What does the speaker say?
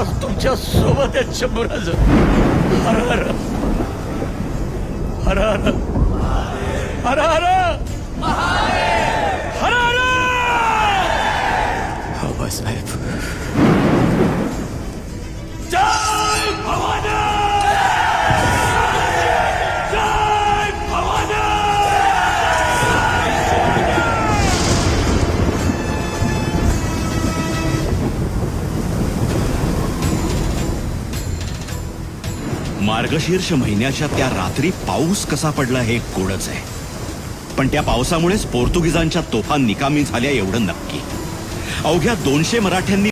आज तुमच्या सोबत आहेत शंभूराज. हर हर हर हर हर हर हर हर. आबासाहेब, जय भवानी, जय भवानी. मार्गशीर्ष महिन्याच्या त्या रात्री पाऊस कसा पडला हे कोडच आहे. पण त्या पावसामुळेच पोर्तुगीजांच्या तोफा निकामी झाल्या एवढं नक्की. अवघ्या 200 मराठ्यांनी